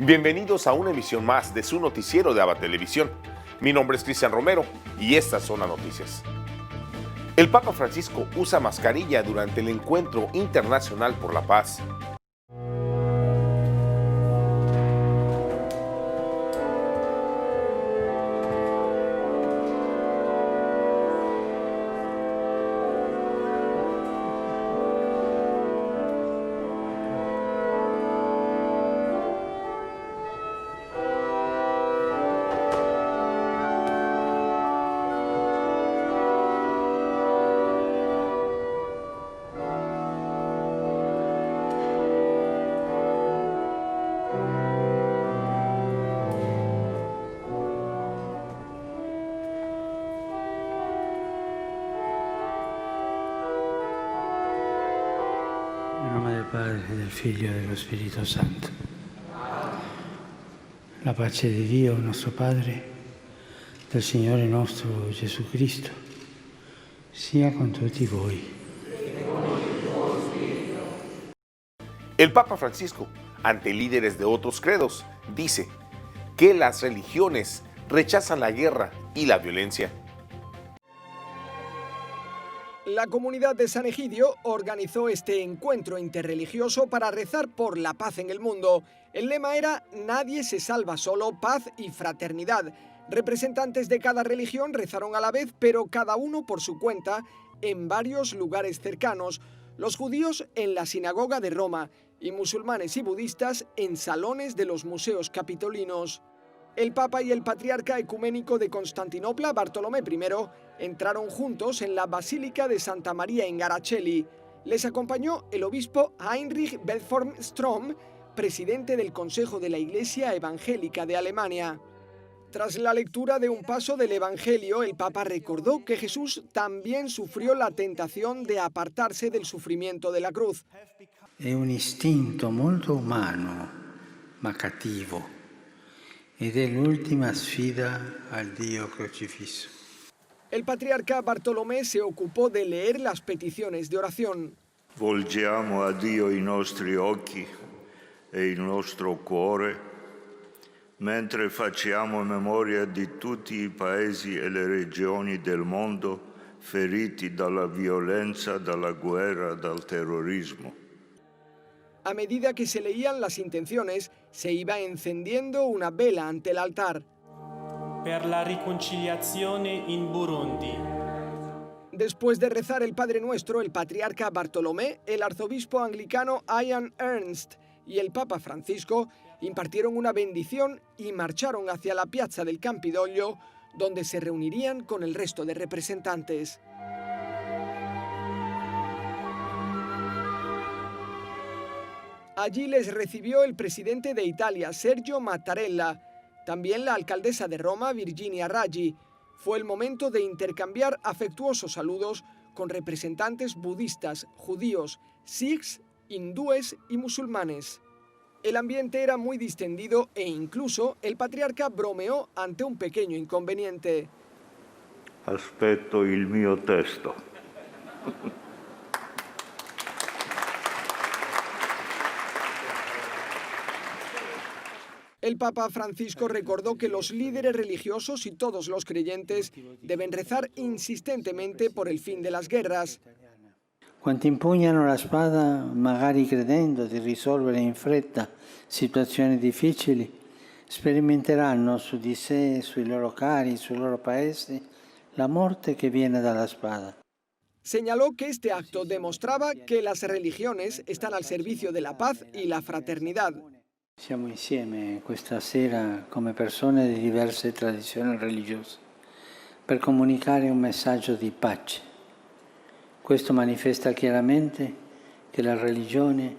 Bienvenidos a una emisión más de su noticiero de ABA Televisión. Mi nombre es Cristian Romero y estas son las noticias. El Papa Francisco usa mascarilla durante el Encuentro Internacional por la Paz. Nel nome del Padre, del Figlio e dello Spirito Santo. La pace di Dio, nostro Padre, del Signore nostro Gesù Cristo, sia con tutti voi. El Papa Francisco, ante líderes de otros credos, dice que las religiones rechazan la guerra y la violencia. La comunidad de San Egidio organizó este encuentro interreligioso para rezar por la paz en el mundo. El lema era "Nadie se salva solo, paz y fraternidad". Representantes de cada religión rezaron a la vez, pero cada uno por su cuenta, en varios lugares cercanos. Los judíos en la sinagoga de Roma y musulmanes y budistas en salones de los museos capitolinos. El Papa y el Patriarca Ecuménico de Constantinopla, Bartolomé I, entraron juntos en la Basílica de Santa María in Garacelli. Les acompañó el obispo Heinrich Bedford Strom, presidente del Consejo de la Iglesia Evangélica de Alemania. Tras la lectura de un paso del Evangelio, el Papa recordó que Jesús también sufrió la tentación de apartarse del sufrimiento de la cruz. È un istinto molto umano, ma cattivo, ed è l'ultima sfida al Dio crocifisso. El patriarca Bartolomé se ocupó de leer las peticiones de oración. Volgiamo a Dio i nostri occhi e il nostro cuore, mentre facciamo memoria di tutti i paesi e le regioni del mondo feriti dalla violenza, dalla guerra, dal terrorismo. A medida que se leían las intenciones, se iba encendiendo una vela ante el altar. Per la riconciliazione in Burundi. Después de rezar el Padre Nuestro, el patriarca Bartolomé, el arzobispo anglicano Ian Ernst y el Papa Francisco impartieron una bendición y marcharon hacia la piazza del Campidoglio, donde se reunirían con el resto de representantes. Allí les recibió el presidente de Italia, Sergio Mattarella, también la alcaldesa de Roma, Virginia Raggi. Fue el momento de intercambiar afectuosos saludos con representantes budistas, judíos, sikhs, hindúes y musulmanes. El ambiente era muy distendido e incluso el patriarca bromeó ante un pequeño inconveniente. Aspetto il mio testo. El Papa Francisco recordó que los líderes religiosos y todos los creyentes deben rezar insistentemente por el fin de las guerras. Quanti impugnano la spada, magari credendo di risolvere in fretta situazioni difficili, sperimenteranno su di sé, sui loro cari, sui loro paesi, la morte che viene dalla spada. Señaló que este acto demostraba que las religiones están al servicio de la paz y la fraternidad. Siamo insieme questa sera come persone di diverse tradizioni religiose per comunicare un messaggio di pace. Questo manifesta chiaramente che le religioni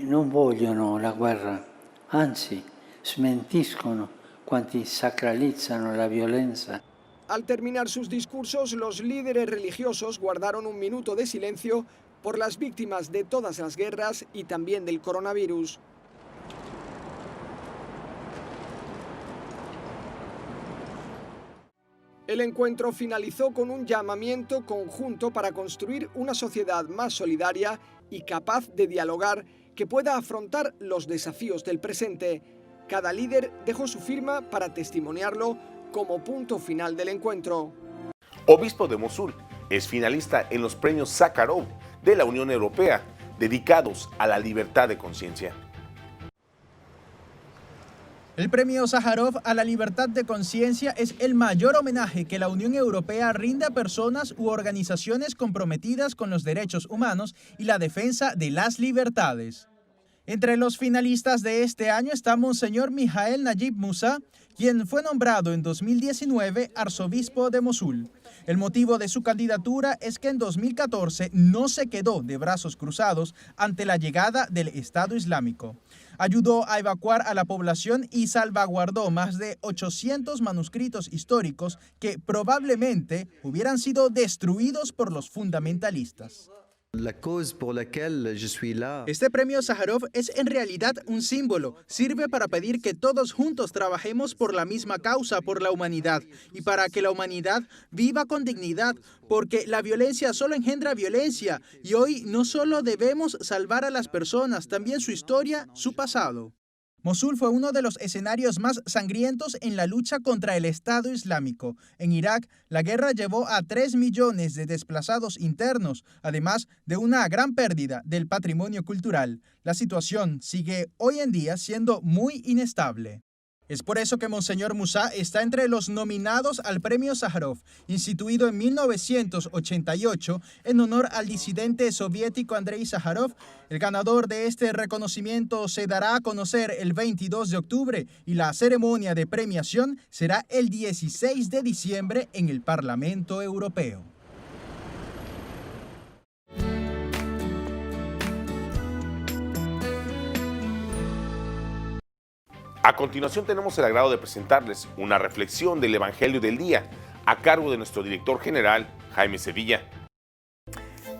non vogliono la guerra, anzi smentiscono quanti sacralizzano la violenza. Al terminar sus discursos, los líderes religiosos guardaron un minuto de silencio por las víctimas de todas las guerras y también del coronavirus. El encuentro finalizó con un llamamiento conjunto para construir una sociedad más solidaria y capaz de dialogar que pueda afrontar los desafíos del presente. Cada líder dejó su firma para testimoniarlo como punto final del encuentro. Obispo de Mosul es finalista en los premios Sájarov de la Unión Europea, dedicados a la libertad de conciencia. El premio Sájarov a la libertad de conciencia es el mayor homenaje que la Unión Europea rinde a personas u organizaciones comprometidas con los derechos humanos y la defensa de las libertades. Entre los finalistas de este año está Monseñor Mijael Najib Musa, quien fue nombrado en 2019 arzobispo de Mosul. El motivo de su candidatura es que en 2014 no se quedó de brazos cruzados ante la llegada del Estado Islámico. Ayudó a evacuar a la población y salvaguardó más de 800 manuscritos históricos que probablemente hubieran sido destruidos por los fundamentalistas. Este premio Sájarov es en realidad un símbolo. Sirve para pedir que todos juntos trabajemos por la misma causa, por la humanidad, y para que la humanidad viva con dignidad, porque la violencia solo engendra violencia, y hoy no solo debemos salvar a las personas, también su historia, su pasado. Mosul fue uno de los escenarios más sangrientos en la lucha contra el Estado Islámico. En Irak, la guerra llevó a 3 millones de desplazados internos, además de una gran pérdida del patrimonio cultural. La situación sigue hoy en día siendo muy inestable. Es por eso que Monseñor Musa está entre los nominados al premio Sájarov, instituido en 1988 en honor al disidente soviético Andrei Sájarov. El ganador de este reconocimiento se dará a conocer el 22 de octubre y la ceremonia de premiación será el 16 de diciembre en el Parlamento Europeo. A continuación tenemos el agrado de presentarles una reflexión del Evangelio del Día a cargo de nuestro director general, Jaime Sevilla.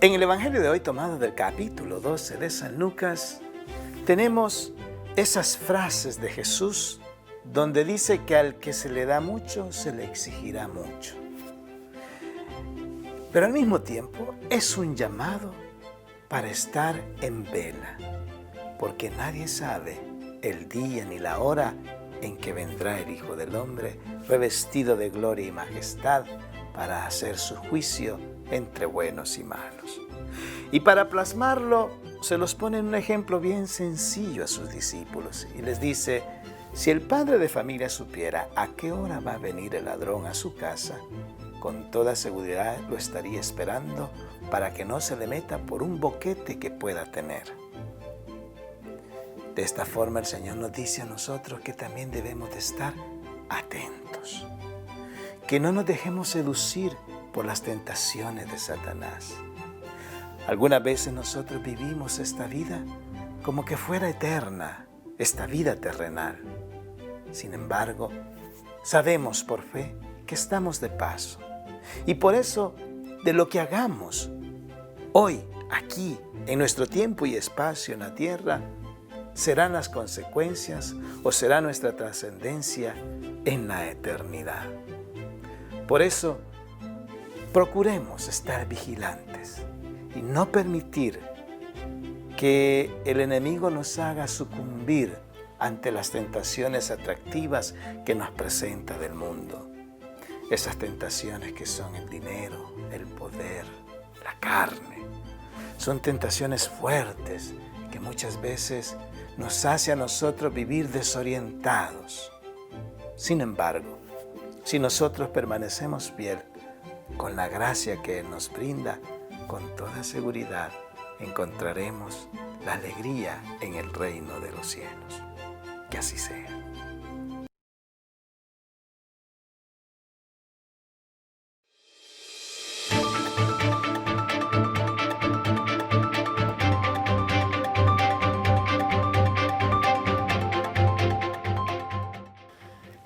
En el Evangelio de hoy, tomado del capítulo 12 de San Lucas, tenemos esas frases de Jesús donde dice que al que se le da mucho, se le exigirá mucho. Pero al mismo tiempo es un llamado para estar en vela, porque nadie sabe el día ni la hora en que vendrá el Hijo del Hombre revestido de gloria y majestad para hacer su juicio entre buenos y malos. Y para plasmarlo se los pone en un ejemplo bien sencillo a sus discípulos y les dice: si el padre de familia supiera a qué hora va a venir el ladrón a su casa, con toda seguridad lo estaría esperando para que no se le meta por un boquete que pueda tener. De esta forma el Señor nos dice a nosotros que también debemos de estar atentos, que no nos dejemos seducir por las tentaciones de Satanás. Algunas veces nosotros vivimos esta vida como que fuera eterna, esta vida terrenal. Sin embargo, sabemos por fe que estamos de paso y por eso de lo que hagamos hoy, aquí, en nuestro tiempo y espacio en la tierra, serán las consecuencias o será nuestra trascendencia en la eternidad. Por eso, procuremos estar vigilantes y no permitir que el enemigo nos haga sucumbir ante las tentaciones atractivas que nos presenta del mundo. Esas tentaciones que son el dinero, el poder, la carne. Son tentaciones fuertes que muchas veces nos hace a nosotros vivir desorientados. Sin embargo, si nosotros permanecemos fiel con la gracia que Él nos brinda, con toda seguridad encontraremos la alegría en el reino de los cielos. Que así sea.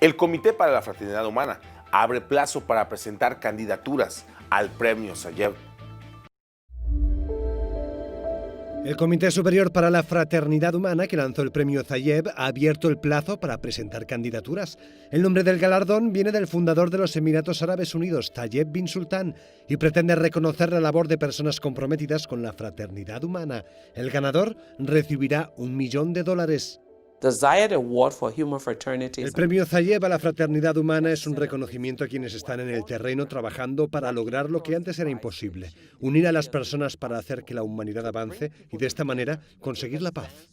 El Comité para la Fraternidad Humana abre plazo para presentar candidaturas al Premio Sájarov. El Comité Superior para la Fraternidad Humana, que lanzó el premio Zayeb, ha abierto el plazo para presentar candidaturas. El nombre del galardón viene del fundador de los Emiratos Árabes Unidos, Tayeb bin Sultan, y pretende reconocer la labor de personas comprometidas con la fraternidad humana. El ganador recibirá $1 millón. El premio Zayeb a la fraternidad humana es un reconocimiento a quienes están en el terreno trabajando para lograr lo que antes era imposible, unir a las personas para hacer que la humanidad avance y de esta manera conseguir la paz.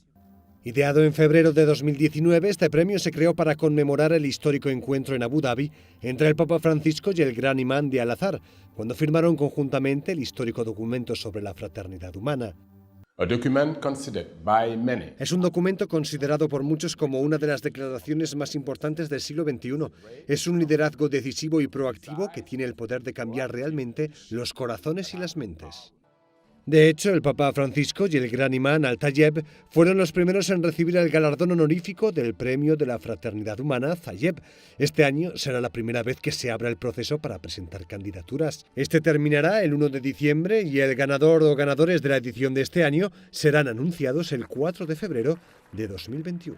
Ideado en febrero de 2019, este premio se creó para conmemorar el histórico encuentro en Abu Dhabi entre el Papa Francisco y el Gran Imán de Al-Azhar, cuando firmaron conjuntamente el histórico documento sobre la fraternidad humana. Es un documento considerado por muchos como una de las declaraciones más importantes del siglo XXI. Es un liderazgo decisivo y proactivo que tiene el poder de cambiar realmente los corazones y las mentes. De hecho, el Papa Francisco y el Gran Imán Al-Tayeb fueron los primeros en recibir el galardón honorífico del Premio de la Fraternidad Humana Zayeb. Este año será la primera vez que se abra el proceso para presentar candidaturas. Este terminará el 1 de diciembre y el ganador o ganadores de la edición de este año serán anunciados el 4 de febrero de 2021.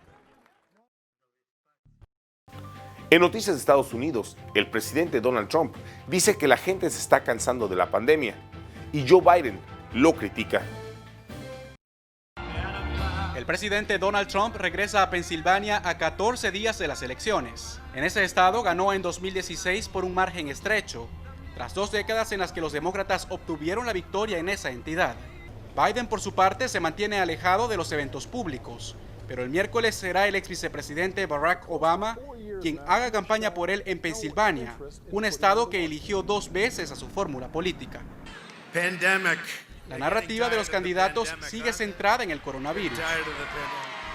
En noticias de Estados Unidos, el presidente Donald Trump dice que la gente se está cansando de la pandemia y Joe Biden lo critica. El presidente Donald Trump regresa a Pensilvania a 14 días de las elecciones. En ese estado ganó en 2016 por un margen estrecho, tras 2 décadas en las que los demócratas obtuvieron la victoria en esa entidad. Biden, por su parte, se mantiene alejado de los eventos públicos, pero el miércoles será el ex vicepresidente Barack Obama quien haga campaña por él en Pensilvania, un estado que eligió 2 veces a su fórmula política. La narrativa de los candidatos sigue centrada en el coronavirus.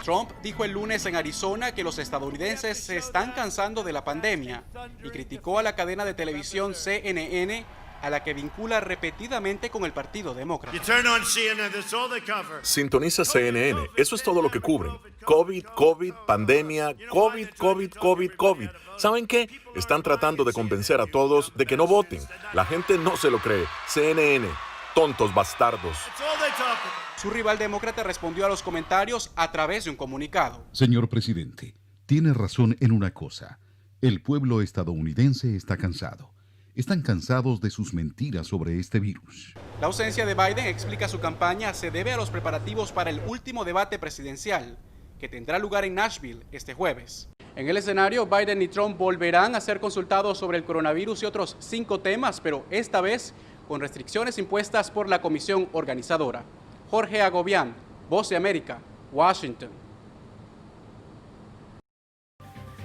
Trump dijo el lunes en Arizona que los estadounidenses se están cansando de la pandemia y criticó a la cadena de televisión CNN, a la que vincula repetidamente con el Partido Demócrata. Sintoniza CNN, eso es todo lo que cubren. COVID, pandemia, COVID. ¿Saben qué? Están tratando de convencer a todos de que no voten. La gente no se lo cree. CNN. Tontos bastardos. Su rival demócrata respondió a los comentarios a través de un comunicado. Señor presidente, tiene razón en una cosa. El pueblo estadounidense está cansado. Están cansados de sus mentiras sobre este virus. La ausencia de Biden, explica su campaña, se debe a los preparativos para el último debate presidencial, que tendrá lugar en Nashville este jueves. En el escenario, Biden y Trump volverán a ser consultados sobre el coronavirus y otros 5 temas, pero esta vez con restricciones impuestas por la comisión organizadora. Jorge Agobián, Voz de América, Washington.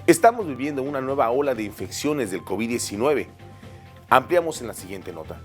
Estamos viviendo una nueva ola de infecciones del COVID-19. Ampliamos en la siguiente nota.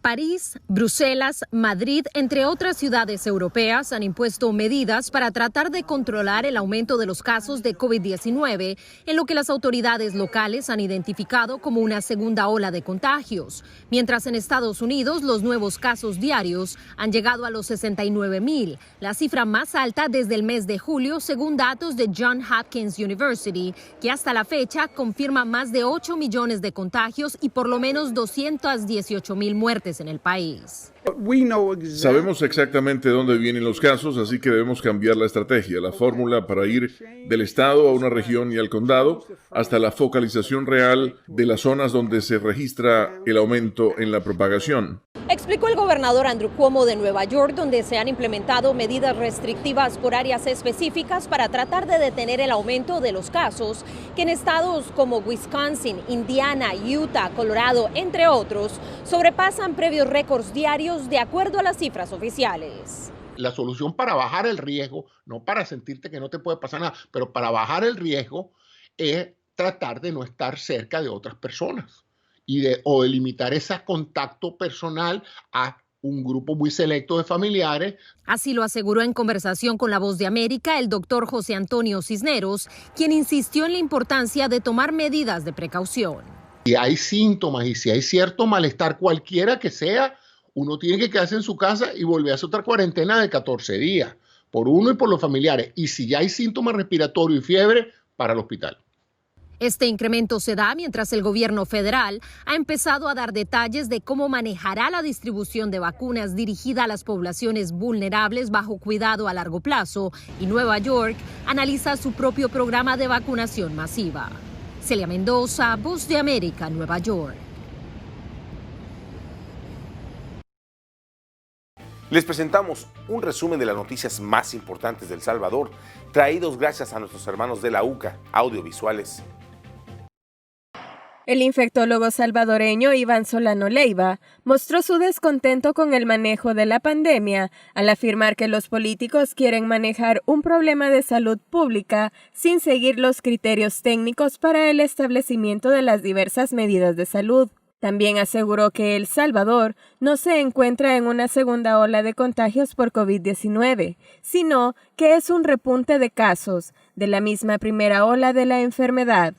París, Bruselas, Madrid, entre otras ciudades europeas, han impuesto medidas para tratar de controlar el aumento de los casos de COVID-19, en lo que las autoridades locales han identificado como una segunda ola de contagios. Mientras en Estados Unidos los nuevos casos diarios han llegado a los 69,000, la cifra más alta desde el mes de julio, según datos de Johns Hopkins University, que hasta la fecha confirma más de 8 millones de contagios y por lo menos 218,000 muertes en el país. Sabemos exactamente dónde vienen los casos, así que debemos cambiar la estrategia, la fórmula para ir del estado a una región y al condado, hasta la focalización real de las zonas donde se registra el aumento en la propagación. Explicó el gobernador Andrew Cuomo de Nueva York, donde se han implementado medidas restrictivas por áreas específicas para tratar de detener el aumento de los casos, que en estados como Wisconsin, Indiana, Utah, Colorado, entre otros, sobrepasan previos récords diarios de acuerdo a las cifras oficiales. La solución para bajar el riesgo, no para sentirte que no te puede pasar nada, pero para bajar el riesgo es tratar de no estar cerca de otras personas o de limitar ese contacto personal a un grupo muy selecto de familiares. Así lo aseguró en conversación con La Voz de América el doctor José Antonio Cisneros, quien insistió en la importancia de tomar medidas de precaución. Si hay síntomas y si hay cierto malestar cualquiera que sea, uno tiene que quedarse en su casa y volver a hacer otra cuarentena de 14 días, por uno y por los familiares. Y si ya hay síntomas respiratorios y fiebre, para el hospital. Este incremento se da mientras el gobierno federal ha empezado a dar detalles de cómo manejará la distribución de vacunas dirigida a las poblaciones vulnerables bajo cuidado a largo plazo, y Nueva York analiza su propio programa de vacunación masiva. Celia Mendoza, Voz de América, Nueva York. Les presentamos un resumen de las noticias más importantes de El Salvador, traídos gracias a nuestros hermanos de la UCA, Audiovisuales. El infectólogo salvadoreño Iván Solano Leiva mostró su descontento con el manejo de la pandemia al afirmar que los políticos quieren manejar un problema de salud pública sin seguir los criterios técnicos para el establecimiento de las diversas medidas de salud. También aseguró que El Salvador no se encuentra en una segunda ola de contagios por COVID-19, sino que es un repunte de casos de la misma primera ola de la enfermedad.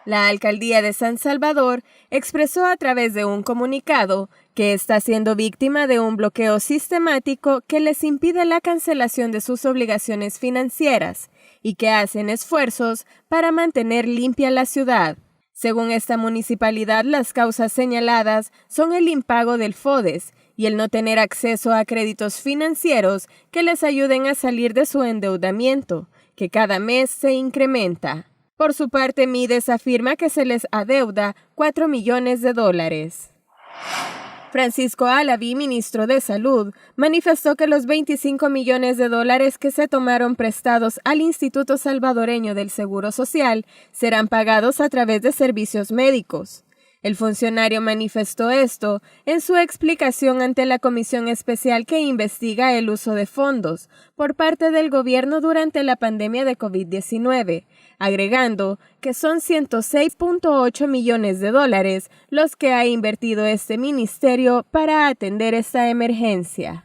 La alcaldía de San Salvador expresó a través de un comunicado que está siendo víctima de un bloqueo sistemático que les impide la cancelación de sus obligaciones financieras y que hacen esfuerzos para mantener limpia la ciudad. Según esta municipalidad, las causas señaladas son el impago del FODES y el no tener acceso a créditos financieros que les ayuden a salir de su endeudamiento, que cada mes se incrementa. Por su parte, Mides afirma que se les adeuda $4 millones. Francisco Alaví, ministro de Salud, manifestó que los $25 millones que se tomaron prestados al Instituto Salvadoreño del Seguro Social serán pagados a través de servicios médicos. El funcionario manifestó esto en su explicación ante la comisión especial que investiga el uso de fondos por parte del gobierno durante la pandemia de COVID-19, agregando que son $106.8 millones los que ha invertido este ministerio para atender esta emergencia.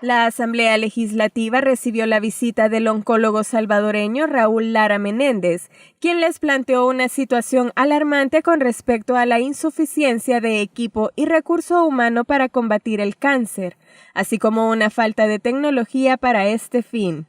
La Asamblea Legislativa recibió la visita del oncólogo salvadoreño Raúl Lara Menéndez, quien les planteó una situación alarmante con respecto a la insuficiencia de equipo y recurso humano para combatir el cáncer, así como una falta de tecnología para este fin.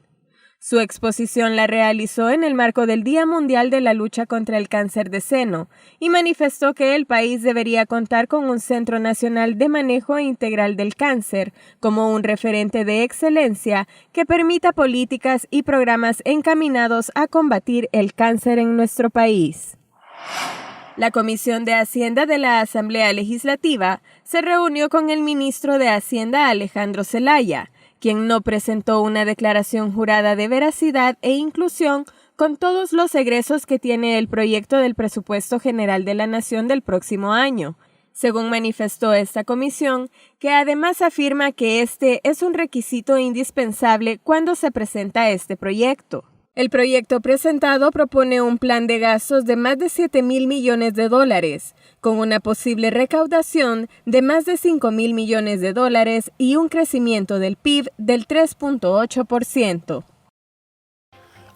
Su exposición la realizó en el marco del Día Mundial de la Lucha contra el Cáncer de Seno y manifestó que el país debería contar con un Centro Nacional de Manejo Integral del Cáncer como un referente de excelencia que permita políticas y programas encaminados a combatir el cáncer en nuestro país. La Comisión de Hacienda de la Asamblea Legislativa se reunió con el ministro de Hacienda Alejandro Zelaya, quien no presentó una declaración jurada de veracidad e inclusión con todos los egresos que tiene el proyecto del Presupuesto General de la Nación del próximo año, según manifestó esta comisión, que además afirma que este es un requisito indispensable cuando se presenta este proyecto. El proyecto presentado propone un plan de gastos de más de $7,000 millones, con una posible recaudación de más de $5,000 millones y un crecimiento del PIB del 3.8%.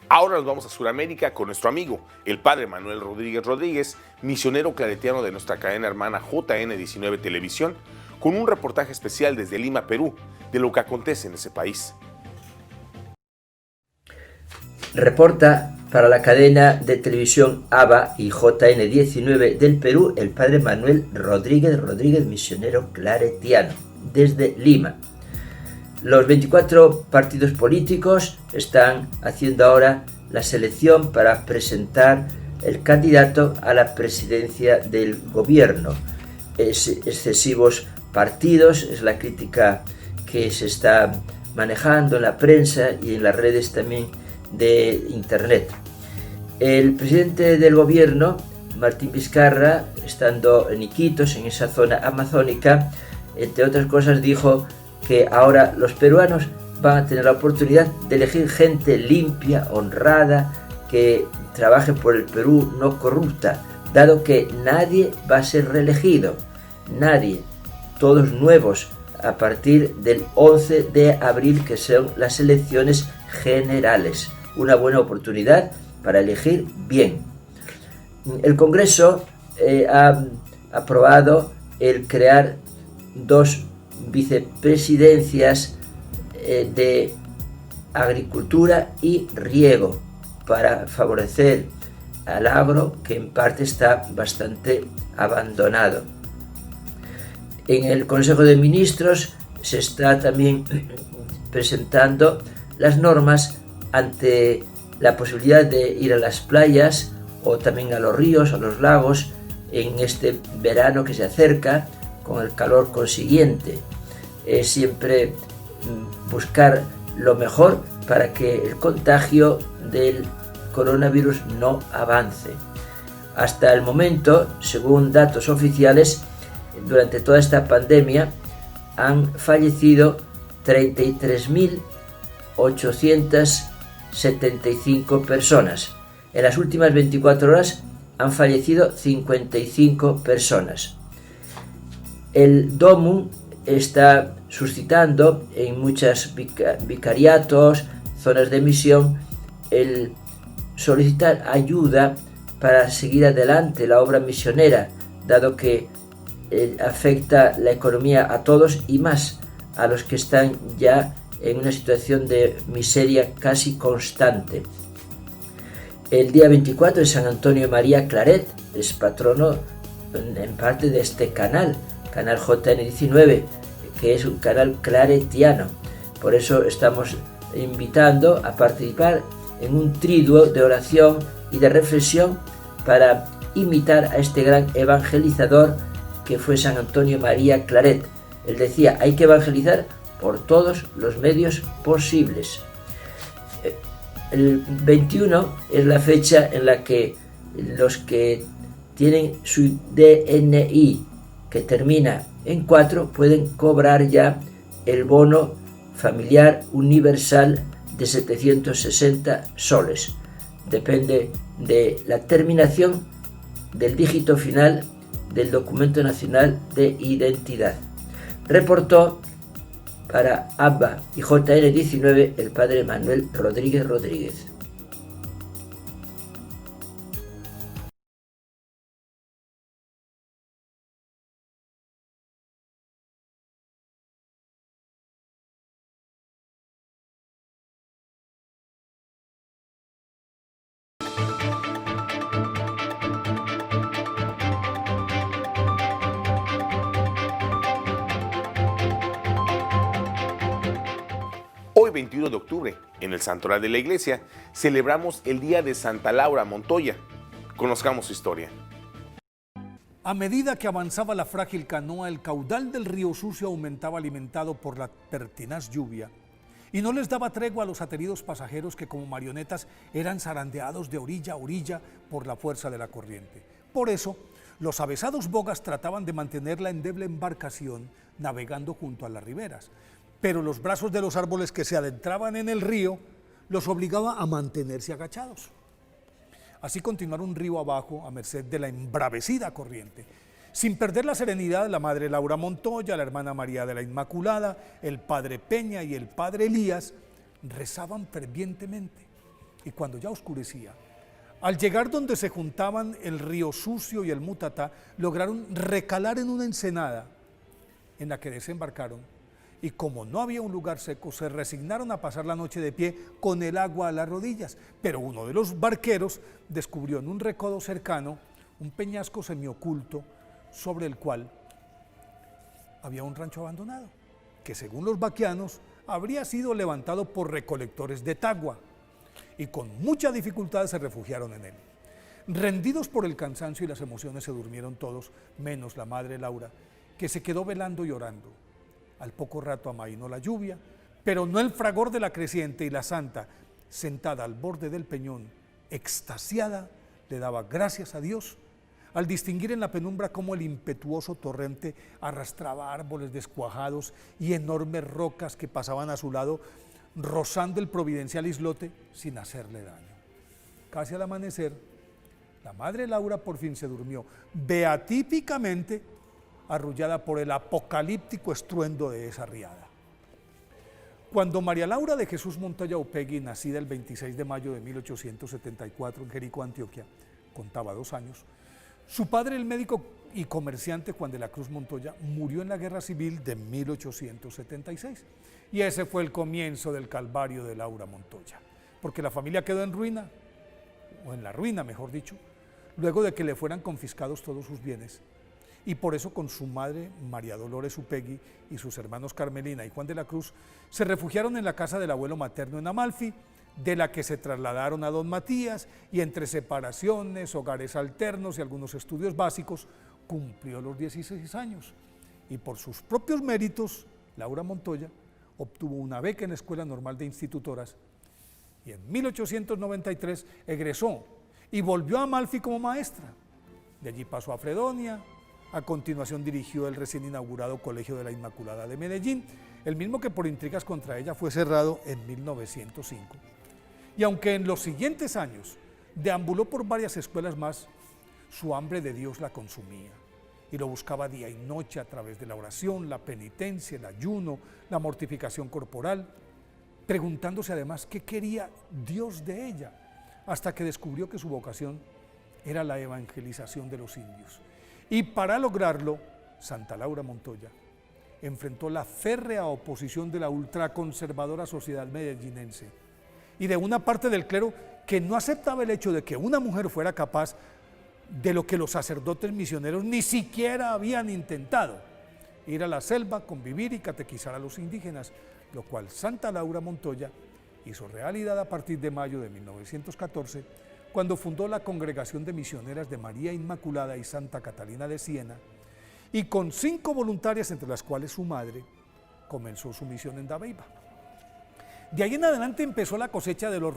Ahora nos vamos a Sudamérica con nuestro amigo, el padre Manuel Rodríguez Rodríguez, misionero claretiano de nuestra cadena hermana JN19 Televisión, con un reportaje especial desde Lima, Perú, de lo que acontece en ese país. Reporta para la cadena de televisión ABA y JN19 del Perú el padre Manuel Rodríguez Rodríguez, misionero claretiano, desde Lima. Los 24 partidos políticos están haciendo ahora la selección para presentar el candidato a la presidencia del gobierno. Excesivos partidos es la crítica que se está manejando en la prensa y en las redes también de internet. El presidente del gobierno, Martín Vizcarra, estando en Iquitos, en esa zona amazónica, entre otras cosas dijo que ahora los peruanos van a tener la oportunidad de elegir gente limpia, honrada, que trabaje por el Perú, no corrupta, dado que nadie va a ser reelegido, nadie, todos nuevos, a partir del 11 de abril, que son las elecciones generales. Una buena oportunidad para elegir bien. El Congreso ha aprobado el crear 2 vicepresidencias de Agricultura y Riego para favorecer al agro, que en parte está bastante abandonado. En el Consejo de Ministros se está también presentando las normas ante la posibilidad de ir a las playas o también a los ríos, a los lagos, en este verano que se acerca, con el calor consiguiente. Es siempre buscar lo mejor para que el contagio del coronavirus no avance. Hasta el momento, según datos oficiales, durante toda esta pandemia han fallecido 33.875 personas. En las últimas 24 horas han fallecido 55 personas. El DOMUN está suscitando en muchos vicariatos, zonas de misión, el solicitar ayuda para seguir adelante la obra misionera, dado que afecta la economía a todos y más a los que están ya en una situación de miseria casi constante. El día 24 de San Antonio María Claret es patrono en parte de este canal JN19, que es un canal claretiano. Por eso estamos invitando a participar en un triduo de oración y de reflexión para imitar a este gran evangelizador que fue San Antonio María Claret. Él decía, hay que evangelizar por todos los medios posibles. El 21 es la fecha en la que los que tienen su DNI que termina en 4 pueden cobrar ya el bono familiar universal de 760 soles. Depende de la terminación del dígito final del documento nacional de identidad. Reportó para ABBA y JN19 el padre Manuel Rodríguez Rodríguez. Hoy, 21 de octubre, en el Santoral de la Iglesia, celebramos el Día de Santa Laura Montoya. Conozcamos su historia. A medida que avanzaba la frágil canoa, el caudal del río Sucio aumentaba alimentado por la pertinaz lluvia y no les daba tregua a los ateridos pasajeros que como marionetas eran zarandeados de orilla a orilla por la fuerza de la corriente. Por eso, los avesados bogas trataban de mantener la endeble embarcación navegando junto a las riberas, pero los brazos de los árboles que se adentraban en el río los obligaba a mantenerse agachados. Así continuaron río abajo a merced de la embravecida corriente. Sin perder la serenidad, la madre Laura Montoya, la hermana María de la Inmaculada, el padre Peña y el padre Elías rezaban fervientemente. Y cuando ya oscurecía, al llegar donde se juntaban el río Sucio y el Mutatá, lograron recalar en una ensenada en la que desembarcaron. Y como no había un lugar seco, se resignaron a pasar la noche de pie con el agua a las rodillas. Pero uno de los barqueros descubrió en un recodo cercano un peñasco semioculto sobre el cual había un rancho abandonado, que según los vaquianos habría sido levantado por recolectores de tagua, y con mucha dificultad se refugiaron en él. Rendidos por el cansancio y las emociones se durmieron todos, menos la madre Laura, que se quedó velando y orando. Al poco rato amainó la lluvia, pero no el fragor de la creciente, y la santa, sentada al borde del peñón, extasiada, le daba gracias a Dios al distinguir en la penumbra cómo el impetuoso torrente arrastraba árboles descuajados y enormes rocas que pasaban a su lado, rozando el providencial islote sin hacerle daño. Casi al amanecer, la madre Laura por fin se durmió, beatíficamente arrullada por el apocalíptico estruendo de esa riada. Cuando María Laura de Jesús Montoya Upegui, nacida el 26 de mayo de 1874 en Jericó, Antioquia, contaba 2 años, su padre, el médico y comerciante Juan de la Cruz Montoya, murió en la Guerra Civil de 1876. Y ese fue el comienzo del calvario de Laura Montoya, porque la familia quedó en ruina, o en la ruina, mejor dicho, luego de que le fueran confiscados todos sus bienes. Y por eso con su madre, María Dolores Upegui, y sus hermanos Carmelina y Juan de la Cruz, se refugiaron en la casa del abuelo materno en Amalfi, de la que se trasladaron a Don Matías, y entre separaciones, hogares alternos y algunos estudios básicos, cumplió los 16 años. Y por sus propios méritos, Laura Montoya obtuvo una beca en la Escuela Normal de Institutoras, y en 1893 egresó y volvió a Amalfi como maestra. De allí pasó a Fredonia. A continuación dirigió el recién inaugurado Colegio de la Inmaculada de Medellín, el mismo que por intrigas contra ella fue cerrado en 1905. Y aunque en los siguientes años deambuló por varias escuelas más, su hambre de Dios la consumía y lo buscaba día y noche a través de la oración, la penitencia, el ayuno, la mortificación corporal, preguntándose además qué quería Dios de ella, hasta que descubrió que su vocación era la evangelización de los indios. Y para lograrlo, Santa Laura Montoya enfrentó la férrea oposición de la ultraconservadora sociedad medellinense y de una parte del clero que no aceptaba el hecho de que una mujer fuera capaz de lo que los sacerdotes misioneros ni siquiera habían intentado: ir a la selva, convivir y catequizar a los indígenas, lo cual Santa Laura Montoya hizo realidad a partir de mayo de 1914, cuando fundó la Congregación de Misioneras de María Inmaculada y Santa Catalina de Siena, y con 5 voluntarias, entre las cuales su madre, comenzó su misión en Dabeiba. De ahí en adelante empezó la cosecha de las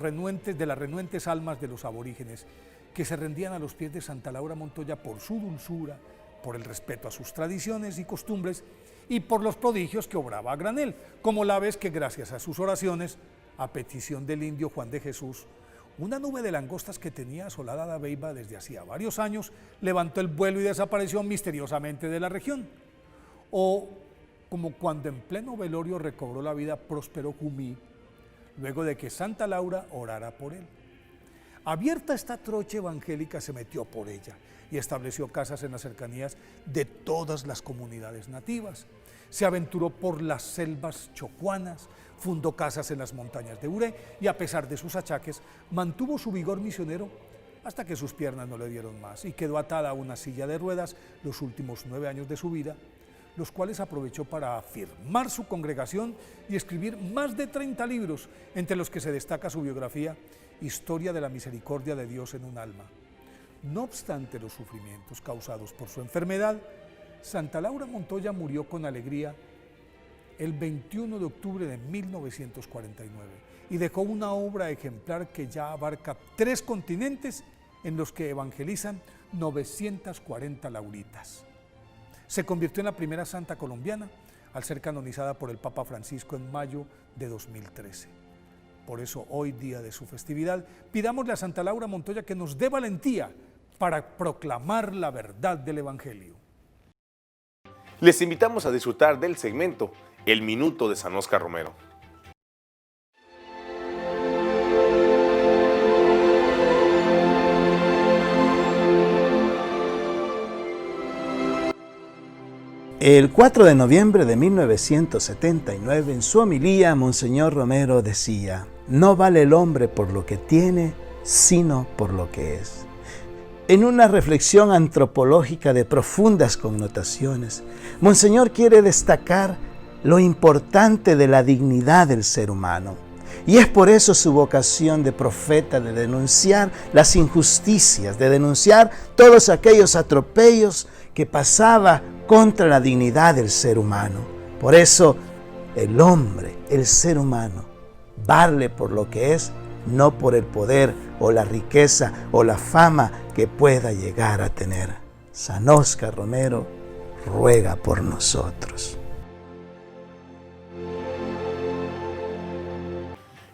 renuentes almas de los aborígenes, que se rendían a los pies de Santa Laura Montoya por su dulzura, por el respeto a sus tradiciones y costumbres, y por los prodigios que obraba a granel, como la vez que gracias a sus oraciones, a petición del indio Juan de Jesús, una nube de langostas que tenía asolada Dabeiba desde hacía varios años levantó el vuelo y desapareció misteriosamente de la región. O como cuando en pleno velorio recobró la vida Próspero Jumí, luego de que Santa Laura orara por él. Abierta esta trocha evangélica, se metió por ella y estableció casas en las cercanías de todas las comunidades nativas. Se aventuró por las selvas chocuanas, fundó casas en las montañas de Uré y, a pesar de sus achaques, mantuvo su vigor misionero hasta que sus piernas no le dieron más y quedó atada a una silla de ruedas los últimos 9 años de su vida, los cuales aprovechó para afirmar su congregación y escribir más de 30 libros, entre los que se destaca su biografía Historia de la Misericordia de Dios en un alma. No obstante los sufrimientos causados por su enfermedad, Santa Laura Montoya murió con alegría el 21 de octubre de 1949 y dejó una obra ejemplar que ya abarca 3 continentes en los que evangelizan 940 lauritas. Se convirtió en la primera santa colombiana al ser canonizada por el Papa Francisco en mayo de 2013. Por eso, hoy, día de su festividad, pidámosle a Santa Laura Montoya que nos dé valentía para proclamar la verdad del Evangelio. Les invitamos a disfrutar del segmento El Minuto de San Óscar Romero. El 4 de noviembre de 1979, en su homilía, Monseñor Romero decía: no vale el hombre por lo que tiene, sino por lo que es. En una reflexión antropológica de profundas connotaciones, Monseñor quiere destacar lo importante de la dignidad del ser humano. Y es por eso su vocación de profeta, de denunciar las injusticias, de denunciar todos aquellos atropellos que pasaba contra la dignidad del ser humano. Por eso el hombre, el ser humano, vale por lo que es, no por el poder o la riqueza o la fama que pueda llegar a tener. San Óscar Romero ruega por nosotros.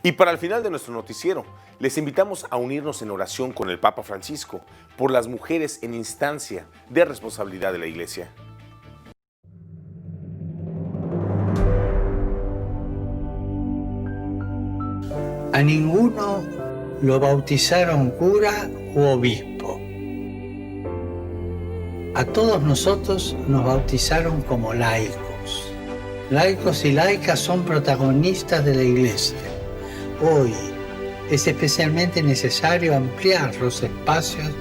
Y para el final de nuestro noticiero, les invitamos a unirnos en oración con el Papa Francisco por las mujeres en instancia de responsabilidad de la Iglesia. A ninguno lo bautizaron cura u obispo. A todos nosotros nos bautizaron como laicos. Laicos y laicas son protagonistas de la Iglesia. Hoy, Es especialmente necesario ampliar los espacios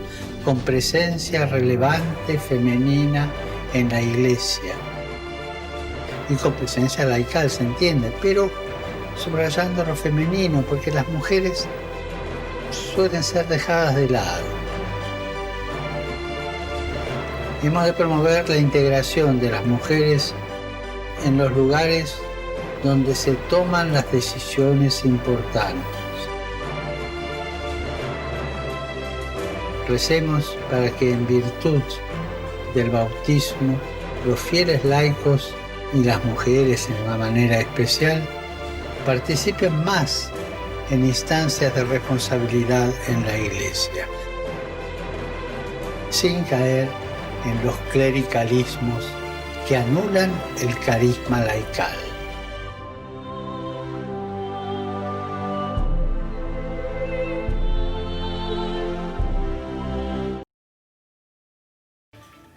con presencia relevante femenina en la Iglesia. Y con presencia laical, se entiende, pero subrayando lo femenino, porque las mujeres suelen ser dejadas de lado. Hemos de promover la integración de las mujeres en los lugares donde se toman las decisiones importantes. Recemos para que en virtud del bautismo los fieles laicos y las mujeres en una manera especial participen más en instancias de responsabilidad en la Iglesia, sin caer en los clericalismos que anulan el carisma laical.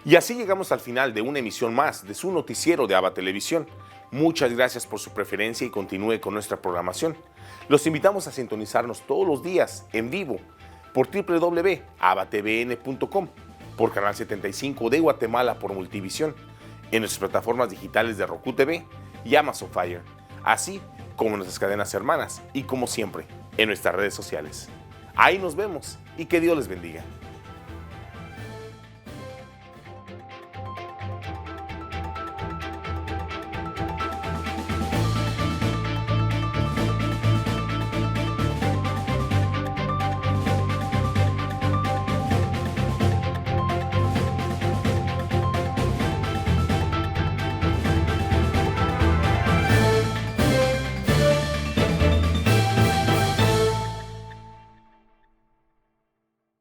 Y así llegamos al final de una emisión más de su noticiero de ABA Televisión. Muchas gracias por su preferencia y continúe con nuestra programación. Los invitamos a sintonizarnos todos los días en vivo por www.abatvn.com, por Canal 75 de Guatemala por Multivisión, en nuestras plataformas digitales de Roku TV y Amazon Fire, así como en nuestras cadenas hermanas y como siempre en nuestras redes sociales. Ahí nos vemos y que Dios les bendiga.